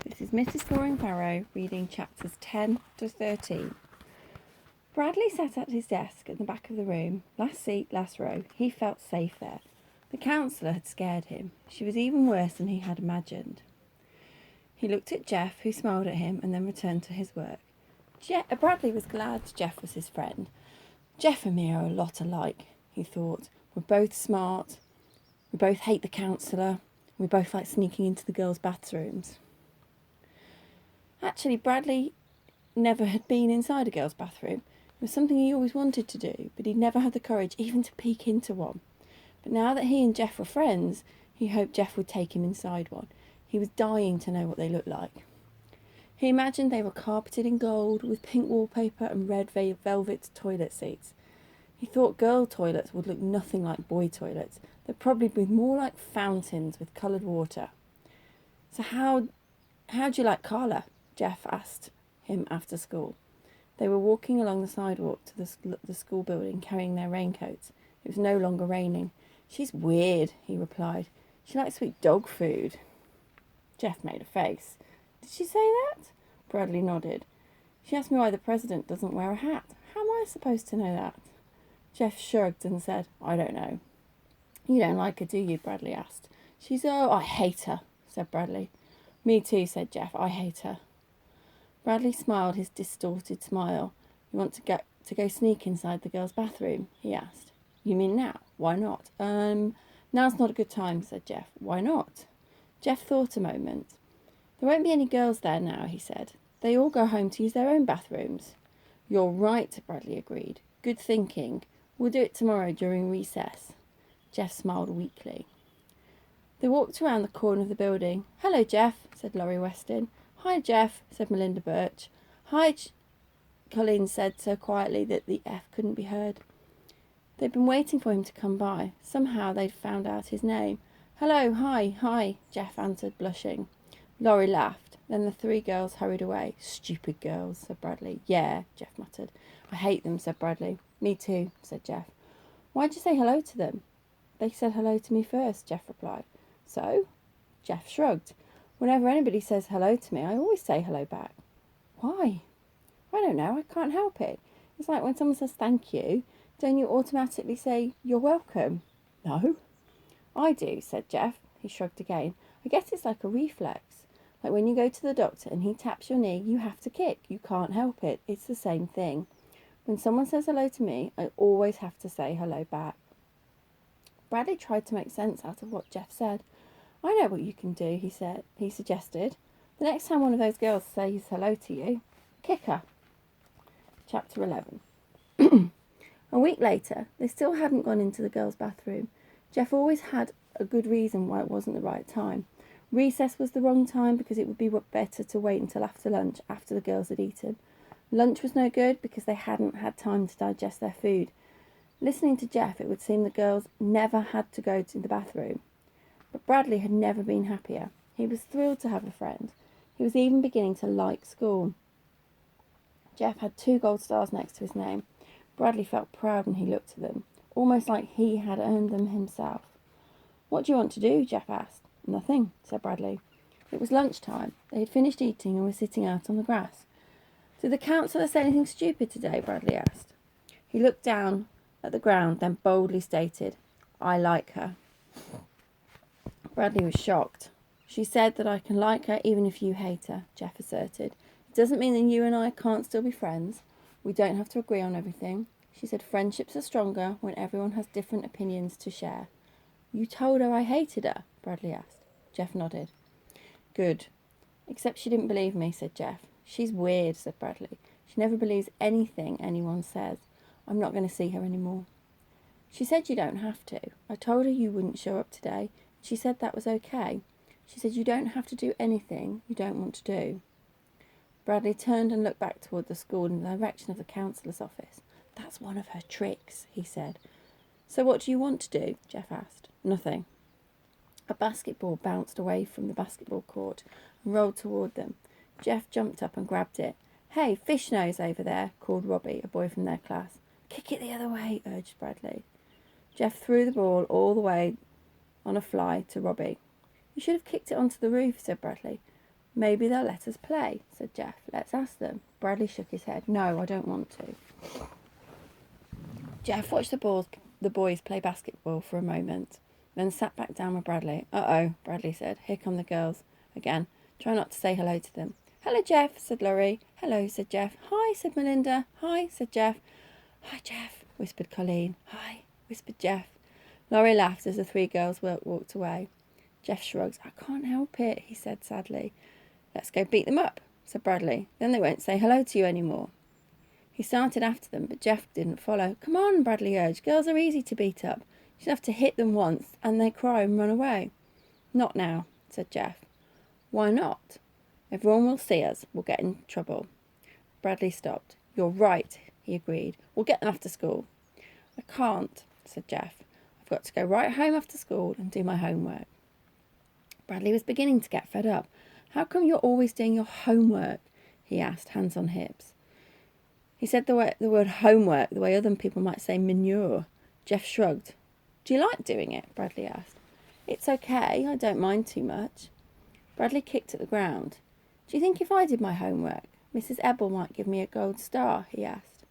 This is Mrs. Thoring Farrow reading chapters 10 to 13. Bradley sat at his desk at the back of the room. Last seat, last row. He felt safe there. The counsellor had scared him. She was even worse than he had imagined. He looked at Jeff, who smiled at him and then returned to his work. Bradley was glad Jeff was his friend. Jeff and me are a lot alike, he thought. We're both smart. We both hate the counsellor. We both like sneaking into the girls' bathrooms. Actually, Bradley never had been inside a girl's bathroom. It was something he always wanted to do, but he'd never had the courage even to peek into one. But now that he and Jeff were friends, he hoped Jeff would take him inside one. He was dying to know what they looked like. He imagined they were carpeted in gold, with pink wallpaper and red velvet toilet seats. He thought girl toilets would look nothing like boy toilets. They'd probably be more like fountains with coloured water. So how'd you like Carla? Jeff asked him after school. They were walking along the sidewalk to the school building, carrying their raincoats. It was no longer raining. She's weird, he replied. She likes to eat dog food. Jeff made a face. Did she say that? Bradley nodded. She asked me why the president doesn't wear a hat. How am I supposed to know that? Jeff shrugged and said, I don't know. You don't like her, do you? Bradley asked. I hate her, said Bradley. Me too, said Jeff. I hate her. Bradley smiled his distorted smile. You want to go sneak inside the girls' bathroom? He asked. You mean now? Why not? Now's not a good time, said Jeff. Why not? Jeff thought a moment. There won't be any girls there now, he said. They all go home to use their own bathrooms. You're right, Bradley agreed. Good thinking. We'll do it tomorrow during recess. Jeff smiled weakly. They walked around the corner of the building. Hello, Jeff, said Laurie Weston. Hi, Jeff, said Melinda Birch. Hi, Colleen said so quietly that the F couldn't be heard. They'd been waiting for him to come by. Somehow they'd found out his name. Hello, hi, Jeff answered, blushing. Laurie laughed. Then the three girls hurried away. Stupid girls, said Bradley. Yeah, Jeff muttered. I hate them, said Bradley. Me too, said Jeff. Why'd you say hello to them? They said hello to me first, Jeff replied. So? Jeff shrugged. Whenever anybody says hello to me, I always say hello back. Why? I don't know, I can't help it. It's like when someone says thank you, don't you automatically say you're welcome? No. I do, said Jeff. He shrugged again. I guess it's like a reflex. Like when you go to the doctor and he taps your knee, you have to kick. You can't help it. It's the same thing. When someone says hello to me, I always have to say hello back. Bradley tried to make sense out of what Jeff said. I know what you can do, he suggested. The next time one of those girls says hello to you, kick her. Chapter 11. A week later, they still hadn't gone into the girls' bathroom. Jeff always had a good reason why it wasn't the right time. Recess was the wrong time because it would be better to wait until after lunch, after the girls had eaten. Lunch was no good because they hadn't had time to digest their food. Listening to Jeff, it would seem the girls never had to go to the bathroom. But Bradley had never been happier. He was thrilled to have a friend. He was even beginning to like school. Jeff had 2 gold stars next to his name. Bradley felt proud when he looked at them, almost like he had earned them himself. What do you want to do? Jeff asked. Nothing, said Bradley. It was lunchtime. They had finished eating and were sitting out on the grass. Did the counsellor say anything stupid today? Bradley asked. He looked down at the ground, then boldly stated, I like her. Bradley was shocked. She said that I can like her even if you hate her, Jeff asserted. It doesn't mean that you and I can't still be friends. We don't have to agree on everything. She said friendships are stronger when everyone has different opinions to share. You told her I hated her? Bradley asked. Jeff nodded. Good. Except she didn't believe me, said Jeff. She's weird, said Bradley. She never believes anything anyone says. I'm not going to see her anymore. She said you don't have to. I told her you wouldn't show up today. She said that was okay. She said you don't have to do anything you don't want to do. Bradley turned and looked back toward the school in the direction of the counsellor's office. That's one of her tricks, he said. So what do you want to do? Jeff asked. Nothing. A basketball bounced away from the basketball court and rolled toward them. Jeff jumped up and grabbed it. Hey, fish nose over there, called Robbie, a boy from their class. Kick it the other way, urged Bradley. Jeff threw the ball all the way on a fly to Robbie. You should have kicked it onto the roof, said Bradley. Maybe they'll let us play, said Jeff. Let's ask them. Bradley shook his head. No, I don't want to. Jeff watched the boys play basketball for a moment, then sat back down with Bradley. Uh-oh, Bradley said. Here come the girls. Again, try not to say hello to them. Hello, Jeff, said Laurie. Hello, said Jeff. Hi, said Melinda. Hi, said Jeff. Hi, Jeff, whispered Colleen. Hi, whispered Jeff. Laurie laughed as the three girls walked away. Jeff shrugged. I can't help it, he said sadly. Let's go beat them up, said Bradley. Then they won't say hello to you anymore. He started after them, but Jeff didn't follow. Come on, Bradley urged. Girls are easy to beat up. You just have to hit them once, and they cry and run away. Not now, said Jeff. Why not? Everyone will see us. We'll get in trouble. Bradley stopped. You're right, he agreed. We'll get them after school. I can't, said Jeff. I've got to go right home after school and do my homework. Bradley was beginning to get fed up. How come you're always doing your homework? He asked, hands on hips. He said the word homework the way other people might say manure. Jeff shrugged. Do you like doing it? Bradley asked. It's okay. I don't mind too much. Bradley kicked at the ground. Do you think if I did my homework, Mrs. Ebel might give me a gold star? He asked.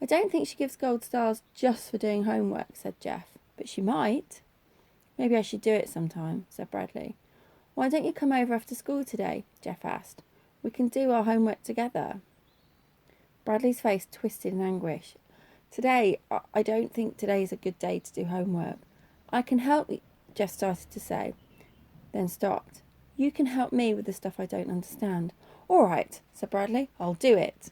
I don't think she gives gold stars just for doing homework, said Jeff. But she might. Maybe I should do it sometime, said Bradley. Why don't you come over after school today? Jeff asked. We can do our homework together. Bradley's face twisted in anguish. I don't think today is a good day to do homework. I can help you, Jeff started to say, then stopped. You can help me with the stuff I don't understand. All right, said Bradley. I'll do it.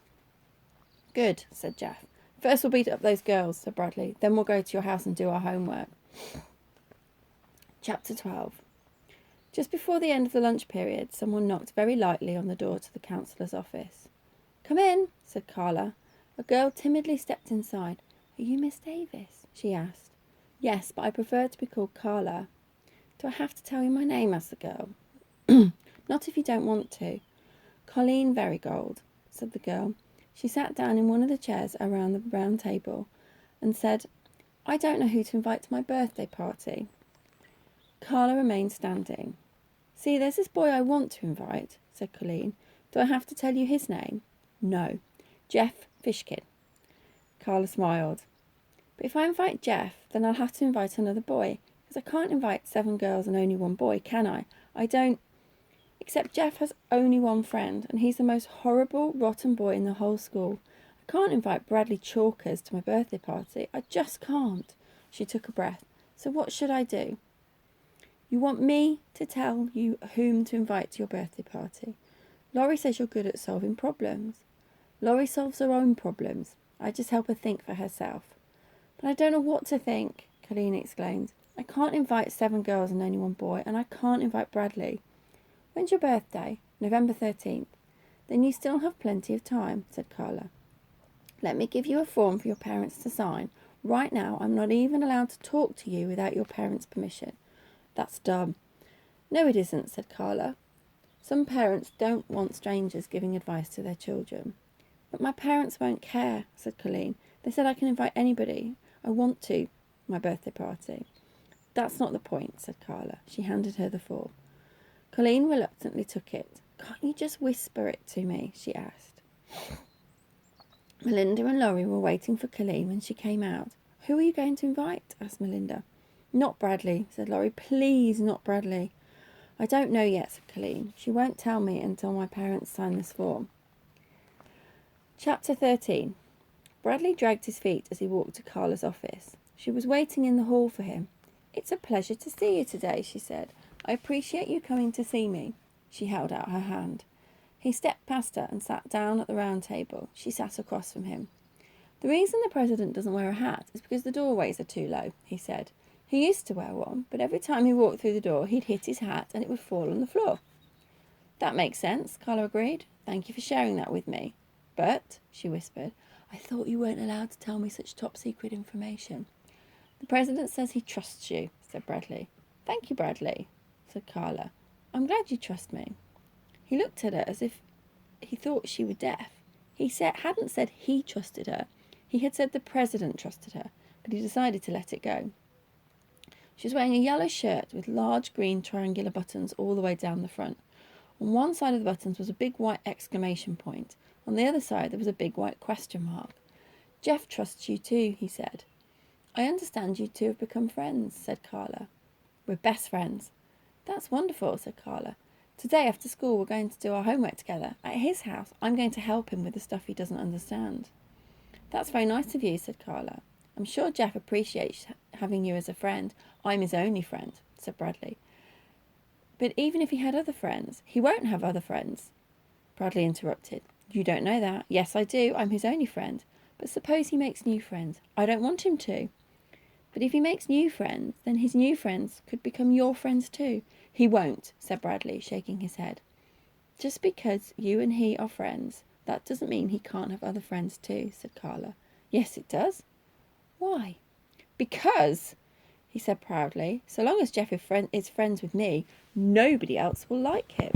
Good, said Jeff. First we'll beat up those girls, said Bradley. Then we'll go to your house and do our homework. Chapter 12. Just before the end of the lunch period, someone knocked very lightly on the door to the counsellor's office. Come in, said Carla. A girl timidly stepped inside. Are you Miss Davis? She asked. Yes, but I prefer to be called Carla. Do I have to tell you my name? Asked the girl. Not if you don't want to. Colleen Verygold, said the girl. She sat down in one of the chairs around the round table and said, I don't know who to invite to my birthday party. Carla remained standing. See, there's this boy I want to invite, said Colleen. Do I have to tell you his name? No. Jeff Fishkin. Carla smiled. But if I invite Jeff, then I'll have to invite another boy, because I can't invite 7 girls and only one boy, can I? I don't. Except Jeff has only one friend, and he's the most horrible, rotten boy in the whole school. I can't invite Bradley Chalkers to my birthday party. I just can't. She took a breath. So what should I do? You want me to tell you whom to invite to your birthday party? Laurie says you're good at solving problems. Laurie solves her own problems. I just help her think for herself. But I don't know what to think, Colleen exclaimed. I can't invite 7 girls and only one boy, and I can't invite Bradley. When's your birthday? November 13th. Then you still have plenty of time, said Carla. Let me give you a form for your parents to sign. Right now, I'm not even allowed to talk to you without your parents' permission. That's dumb. No, it isn't, said Carla. Some parents don't want strangers giving advice to their children. But my parents won't care, said Colleen. They said I can invite anybody I want to my birthday party. That's not the point, said Carla. She handed her the form. Colleen reluctantly took it. Can't you just whisper it to me? She asked. Melinda and Laurie were waiting for Colleen when she came out. Who are you going to invite? Asked Melinda. Not Bradley, said Laurie. Please, not Bradley. I don't know yet, said Colleen. She won't tell me until my parents sign this form. Chapter 13. Bradley dragged his feet as he walked to Carla's office. She was waiting in the hall for him. It's a pleasure to see you today, she said. I appreciate you coming to see me. She held out her hand. He stepped past her and sat down at the round table. She sat across from him. The reason the president doesn't wear a hat is because the doorways are too low, he said. He used to wear one, but every time he walked through the door, he'd hit his hat and it would fall on the floor. That makes sense, Carla agreed. Thank you for sharing that with me. But, she whispered, I thought you weren't allowed to tell me such top-secret information. The president says he trusts you, said Bradley. Thank you, Bradley, said Carla. I'm glad you trust me. He looked at her as if he thought she were deaf. He hadn't said he trusted her. He had said the president trusted her, but he decided to let it go. She was wearing a yellow shirt with large green triangular buttons all the way down the front. On one side of the buttons was a big white exclamation point. On the other side there was a big white question mark. Jeff trusts you too, he said. I understand you two have become friends, said Carla. We're best friends. That's wonderful, said Carla. Today after school we're going to do our homework together. At his house, I'm going to help him with the stuff he doesn't understand. That's very nice of you, said Carla. I'm sure Jeff appreciates having you as a friend. I'm his only friend, said Bradley. But even if he had other friends, he won't have other friends. Bradley interrupted. You don't know that. Yes, I do. I'm his only friend. But suppose he makes new friends. I don't want him to. But if he makes new friends, then his new friends could become your friends too. He won't, said Bradley, shaking his head. Just because you and he are friends, that doesn't mean he can't have other friends too, said Carla. Yes, it does. Why? Because, he said proudly, so long as Jeff is friends with me, nobody else will like him.